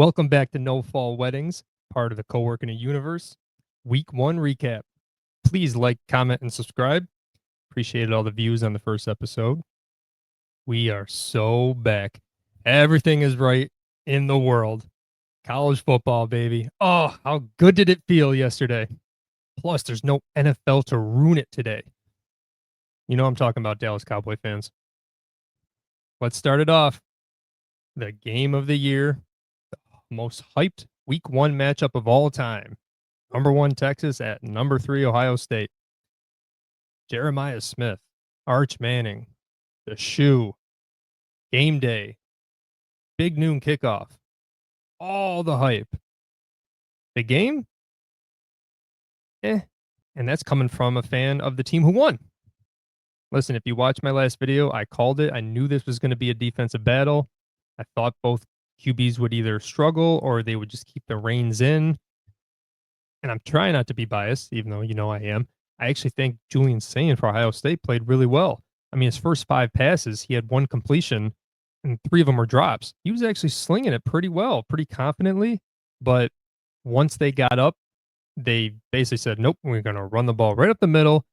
Welcome back to No Fall Weddings, part of the Co-working Universe. Week 1 recap. Please like, comment, and subscribe. Appreciated all the views on the first episode. We are so back. Everything is right in the world. College football, baby. Oh, how good did it feel yesterday? Plus, there's no NFL to ruin it today. You know I'm talking about, Dallas Cowboy fans. Let's start it off. The game of the year, the most hyped week 1 matchup of all time. Number 1 Texas at number 3 Ohio State. Jeremiah Smith, Arch Manning, the shoe, game day, big noon kickoff, all the hype. The game? And that's coming from a fan of the team who won. Listen, if you watched my last video, I called it. I knew this was going to be a defensive battle. I thought both QBs would either struggle or they would just keep the reins in. And I'm trying not to be biased, even though you know I am. I actually think Julian Sayin for Ohio State played really well. I mean, his first 5 passes, he had 1 completion, and 3 of them were drops. He was actually slinging it pretty well, pretty confidently. But once they got up, they basically said, "Nope, we're going to run the ball right up the middle."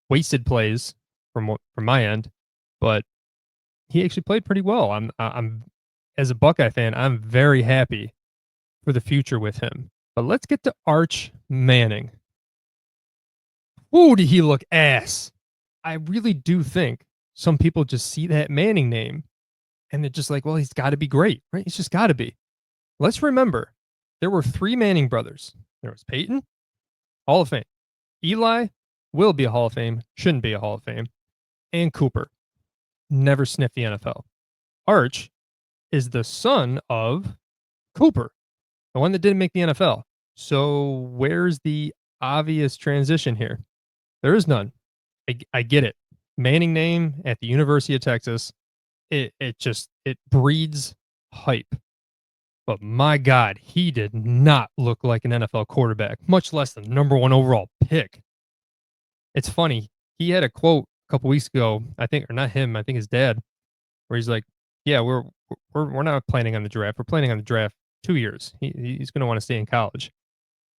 Wasted plays from my end, but he actually played pretty well. I'm as a Buckeye fan, I'm very happy for the future with him. But let's get to Arch Manning. Ooh, did he look ass? I really do think some people just see that Manning name and they're just like, well, he's got to be great, right? He's just got to be. Let's remember, there were 3 Manning brothers. There was Peyton, Hall of Fame. Eli will be a Hall of Fame, shouldn't be a Hall of Fame. And Cooper, never sniffed the NFL. Arch is the son of Cooper, the one that didn't make the NFL. So where's the obvious transition here? There is none. I get it. Manning name at the University of Texas, it breeds hype. But my God, he did not look like an NFL quarterback, much less the number 1 overall pick. It's funny. He had a quote a couple weeks ago, I think, or not him, I think his dad, where he's like, "Yeah, we're not planning on the draft. We're planning on the draft 2 years. He's going to want to stay in college."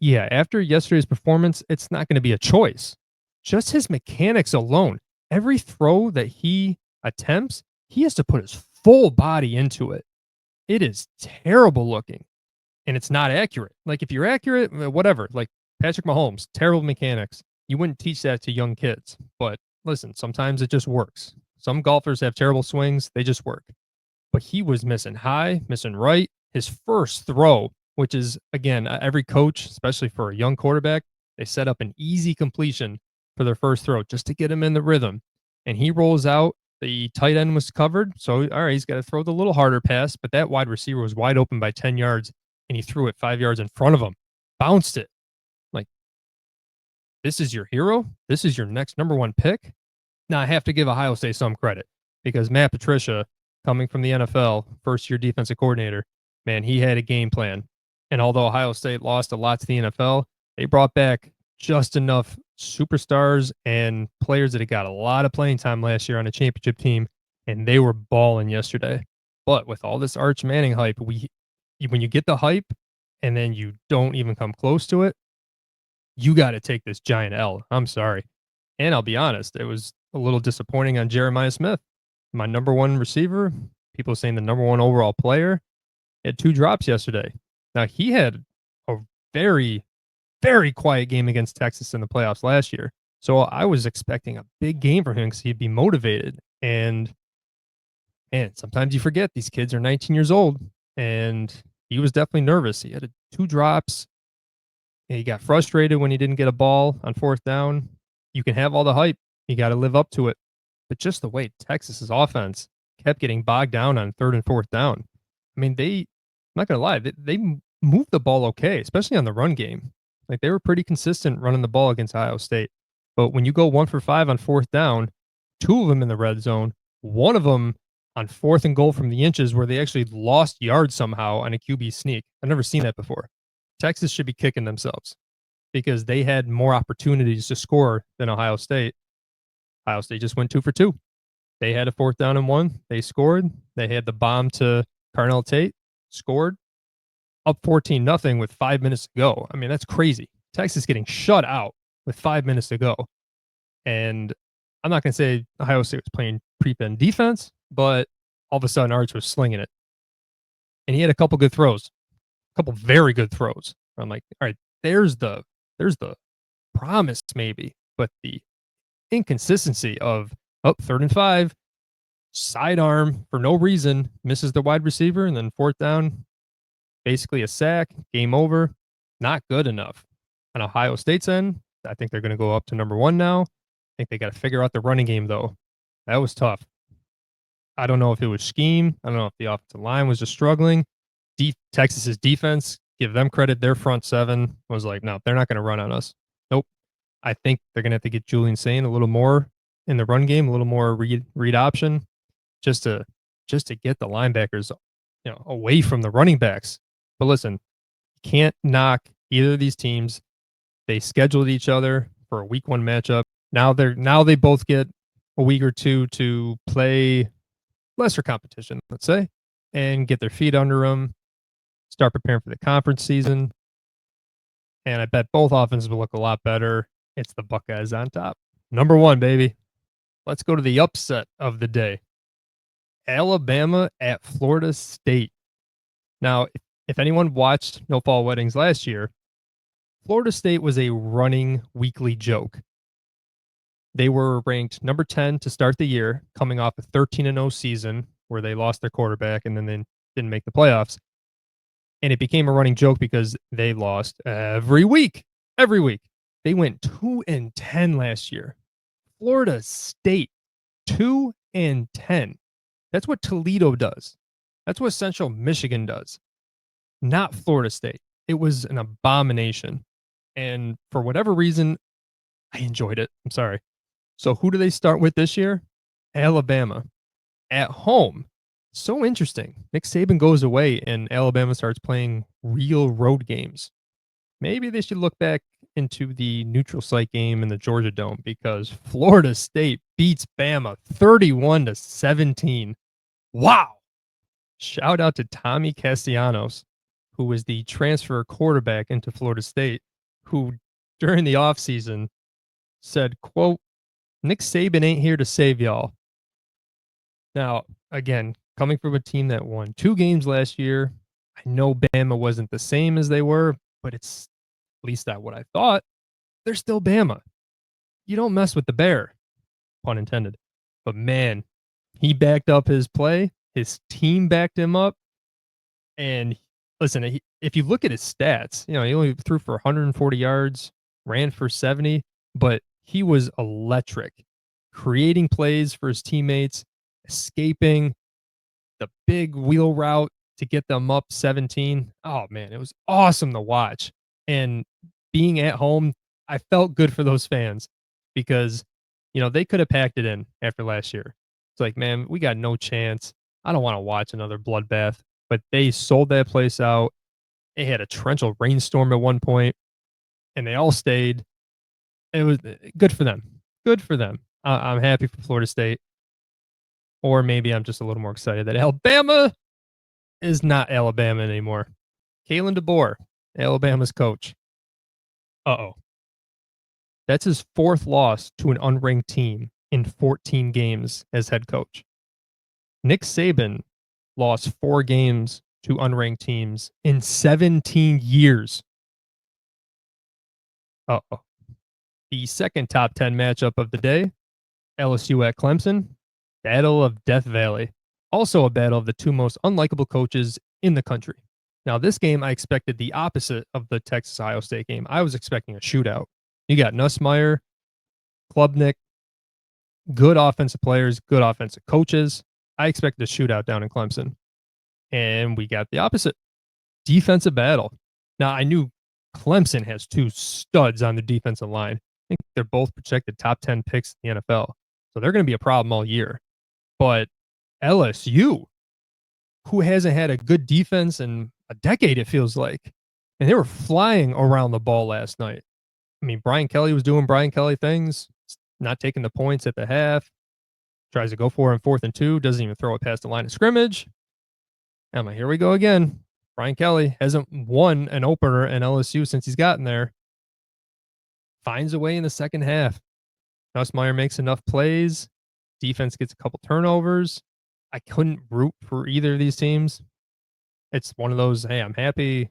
Yeah, after yesterday's performance, it's not going to be a choice. Just his mechanics alone, every throw that he attempts, he has to put his full body into it. It is terrible looking, and it's not accurate. Like, if you're accurate, whatever. Like Patrick Mahomes, terrible mechanics. You wouldn't teach that to young kids. But listen, sometimes it just works. Some golfers have terrible swings, they just work. But he was missing high, missing right. His first throw, which is, again, every coach, especially for a young quarterback, they set up an easy completion for their first throw just to get him in the rhythm. And he rolls out. The tight end was covered. So, all right, he's got to throw the little harder pass. But that wide receiver was wide open by 10 yards, and he threw it 5 yards in front of him. Bounced it. Like, this is your hero? This is your next number 1 pick? Now, I have to give Ohio State some credit because Matt Patricia, coming from the NFL, first-year defensive coordinator, man, he had a game plan. And although Ohio State lost a lot to the NFL, they brought back just enough superstars and players that had got a lot of playing time last year on a championship team, and they were balling yesterday. But with all this Arch Manning hype, when you get the hype and then you don't even come close to it, you got to take this giant L. I'm sorry. And I'll be honest, it was a little disappointing on Jeremiah Smith, my number 1 receiver. People saying the number 1 overall player. He had 2 drops yesterday. Now, he had a very, very quiet game against Texas in the playoffs last year. So I was expecting a big game for him because he'd be motivated. And sometimes you forget these kids are 19 years old. And he was definitely nervous. He had 2 drops. He got frustrated when he didn't get a ball on 4th down. You can have all the hype. You got to live up to it. But just the way Texas's offense kept getting bogged down on 3rd and 4th down. I mean, I'm not going to lie, they moved the ball okay, especially on the run game. Like, they were pretty consistent running the ball against Ohio State. But when you go 1 for 5 on 4th down, 2 of them in the red zone, 1 of them on 4th and goal from the inches where they actually lost yards somehow on a QB sneak. I've never seen that before. Texas should be kicking themselves because they had more opportunities to score than Ohio State. Ohio State just went 2 for 2. They had a 4th down and 1. They scored. They had the bomb to Carnell Tate, scored. up 14-0 with 5 minutes to go. I mean, that's crazy. Texas getting shut out with 5 minutes to go. And I'm not going to say Ohio State was playing prevent defense, but all of a sudden Arch was slinging it. And he had a couple good throws, a couple very good throws. I'm like, all right, there's the promise maybe, but the inconsistency of up 3rd and 5, sidearm for no reason, misses the wide receiver, and then 4th down, basically a sack, game over. Not good enough. On Ohio State's end, I think they're going to go up to number 1 now. I think they got to figure out the running game, though. That was tough. I don't know if it was scheme. I don't know if the offensive line was just struggling. Texas's defense, give them credit. Their front 7 was like, no, they're not going to run on us. Nope. I think they're going to have to get Julian Sayin a little more in the run game, a little more read option, just to get the linebackers, away from the running backs. But listen, you can't knock either of these teams. They scheduled each other for a week 1 matchup. Now they both get a week or two to play lesser competition, let's say, and get their feet under them, start preparing for the conference season. And I bet both offenses will look a lot better. It's the Buckeyes on top. Number 1, baby. Let's go to the upset of the day. Alabama at Florida State. Now, if anyone watched No Fall Weddings last year, Florida State was a running weekly joke. They were ranked number 10 to start the year, coming off a 13-0 season where they lost their quarterback and then they didn't make the playoffs. And it became a running joke because they lost every week. Every week. They went 2-10 last year. Florida State, 2-10. That's what Toledo does. That's what Central Michigan does. Not Florida State. It was an abomination. And for whatever reason, I enjoyed it. I'm sorry. So who do they start with this year? Alabama. At home. So interesting. Nick Saban goes away and Alabama starts playing real road games. Maybe they should look back into the neutral site game in the Georgia Dome because Florida State beats Bama 31-17. Wow. Shout out to Tommy Castellanos, who was the transfer quarterback into Florida State, who during the offseason said, quote, Nick Saban ain't here to save y'all. Now, again, coming from a team that won 2 games last year, I know Bama wasn't the same as they were, but it's at least that's what I thought. They're still Bama. You don't mess with the bear, pun intended. But man, he backed up his play. His team backed him up. And listen, if you look at his stats, he only threw for 140 yards, ran for 70, but he was electric, creating plays for his teammates, escaping the big wheel route to get them up 17. Oh man, it was awesome to watch. And being at home, I felt good for those fans because, they could have packed it in after last year. It's like, man, we got no chance. I don't want to watch another bloodbath, but they sold that place out. They had a torrential rainstorm at one point and they all stayed. It was good for them. Good for them. I'm happy for Florida State. Or maybe I'm just a little more excited that Alabama is not Alabama anymore. Kalen DeBoer, Alabama's coach. Uh-oh. That's his 4th loss to an unranked team in 14 games as head coach. Nick Saban lost 4 games to unranked teams in 17 years. Uh-oh. The second top 10 matchup of the day, LSU at Clemson. Battle of Death Valley. Also a battle of the 2 most unlikable coaches in the country. Now, this game, I expected the opposite of the Texas-Ohio State game. I was expecting a shootout. You got Nussmeier, Klubnik, good offensive players, good offensive coaches. I expected a shootout down in Clemson. And we got the opposite. Defensive battle. Now, I knew Clemson has 2 studs on the defensive line. I think they're both projected top 10 picks in the NFL. So they're going to be a problem all year. But LSU, who hasn't had a good defense in a decade, it feels like, and they were flying around the ball last night. I mean, Brian Kelly was doing Brian Kelly things, not taking the points at the half, tries to go for it in 4th and 2, doesn't even throw it past the line of scrimmage. I'm like, here we go again. Brian Kelly hasn't won an opener in LSU since he's gotten there. Finds a way in the second half. Nussmeier makes enough plays. Defense gets a couple turnovers. I couldn't root for either of these teams. It's one of those, hey, I'm happy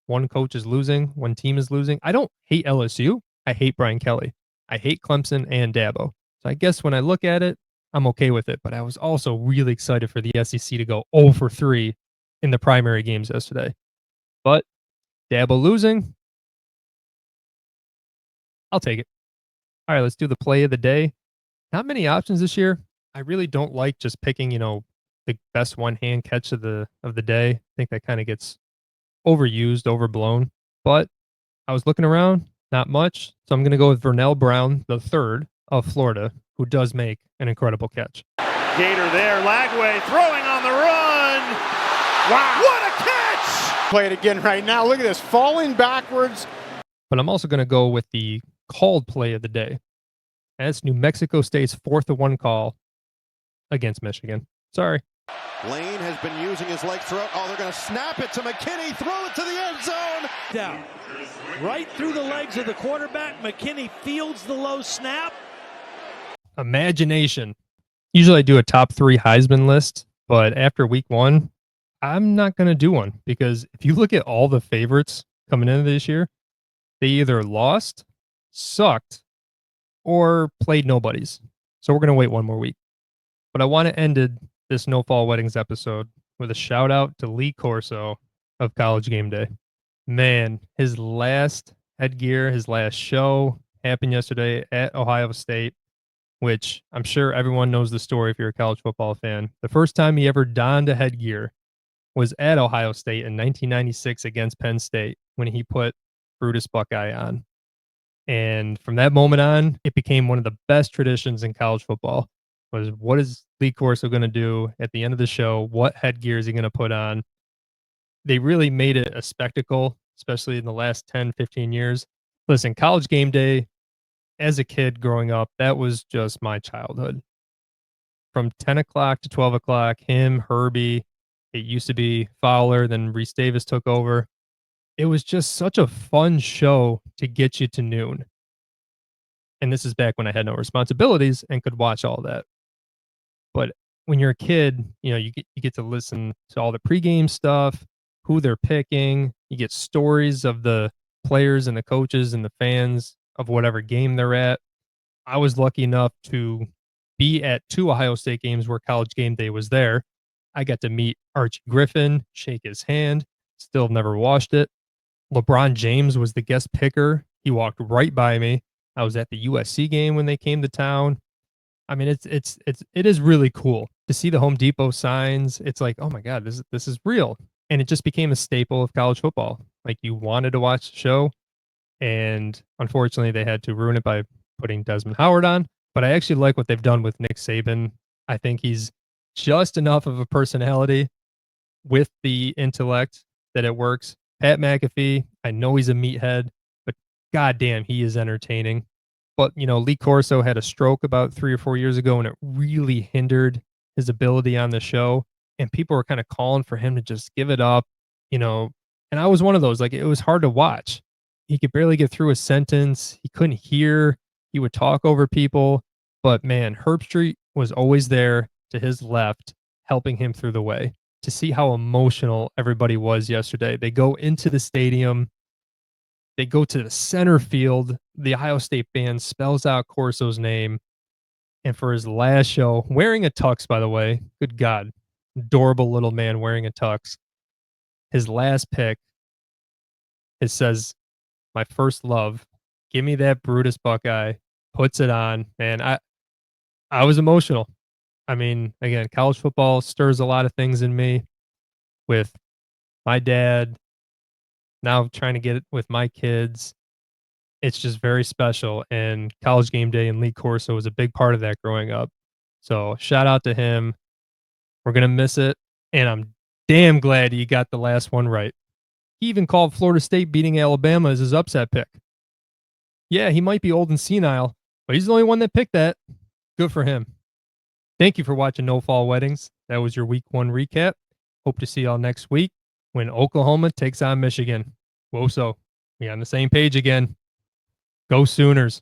one coach is losing, one team is losing. I don't hate LSU. I hate Brian Kelly. I hate Clemson and Dabo. So I guess when I look at it, I'm okay with it. But I was also really excited for the SEC to go 0 for 3 in the primary games yesterday. But Dabo losing, I'll take it. All right, let's do the play of the day. Not many options this year. I really don't like just picking, the best one hand catch of the day. I think that kind of gets overused, overblown. But I was looking around, not much. So I'm going to go with Vernell Brown, the third of Florida, who does make an incredible catch. Gator there, Lagway throwing on the run. Wow, what a catch! Play it again right now. Look at this, falling backwards. But I'm also going to go with the called play of the day. And it's New Mexico State's 4th-1 call against Michigan. Sorry. Lane has been using his leg throw. Oh, they're going to snap it to McKinney, throw it to the end zone. Down. Right through the legs of the quarterback. McKinney fields the low snap. Imagination. Usually I do a top 3 Heisman list, but after week 1, I'm not going to do one because if you look at all the favorites coming into this year, they either lost, sucked, or played nobodies. So we're going to wait one more week. But I want to end this No Fall Weddings episode with a shout out to Lee Corso of College Game Day. Man, his last headgear, his last show happened yesterday at Ohio State, which I'm sure everyone knows the story if you're a college football fan. The first time he ever donned a headgear was at Ohio State in 1996 against Penn State when he put Brutus Buckeye on. And from that moment on, it became one of the best traditions in college football. Was what is Lee Corso going to do at the end of the show? What headgear is he going to put on? They really made it a spectacle, especially in the last 10, 15 years. Listen, College Game Day, as a kid growing up, that was just my childhood. From 10 o'clock to 12 o'clock, him, Herbie, it used to be Fowler, then Reese Davis took over. It was just such a fun show to get you to noon. And this is back when I had no responsibilities and could watch all that. But when you're a kid, you get to listen to all the pregame stuff, who they're picking. You get stories of the players and the coaches and the fans of whatever game they're at. I was lucky enough to be at 2 Ohio State games where College Game Day was there. I got to meet Archie Griffin, shake his hand, still never washed it. LeBron James was the guest picker. He walked right by me. I was at the USC game when they came to town. I mean, it is really cool to see the Home Depot signs. It's like, oh my God, this is real. And it just became a staple of college football. Like, you wanted to watch the show, and unfortunately they had to ruin it by putting Desmond Howard on. But I actually like what they've done with Nick Saban. I think he's just enough of a personality with the intellect that it works. Pat McAfee, I know he's a meathead, but goddamn, he is entertaining. But, Lee Corso had a stroke about 3 or 4 years ago, and it really hindered his ability on the show. And people were kind of calling for him to just give it up, And I was one of those. Like, it was hard to watch. He could barely get through a sentence. He couldn't hear. He would talk over people. But, man, Herbstreit was always there to his left, helping him through the way. To see how emotional everybody was yesterday. They go into the stadium. They go to the center field. The Ohio State band spells out Corso's name. And for his last show, wearing a tux, by the way, good God, adorable little man wearing a tux. His last pick, it says, "My first love, give me that Brutus Buckeye," puts it on. Man, I was emotional. I mean, again, college football stirs a lot of things in me with my dad, now trying to get it with my kids. It's just very special. And College Game Day and Lee Corso was a big part of that growing up. So shout out to him. We're going to miss it. And I'm damn glad he got the last one right. He even called Florida State beating Alabama as his upset pick. Yeah, he might be old and senile, but he's the only one that picked that. Good for him. Thank you for watching No Fall Weddings. That was your week 1 recap. Hope to see y'all next week. when Oklahoma takes on Michigan. Whoa, so we on the same page again. Go Sooners.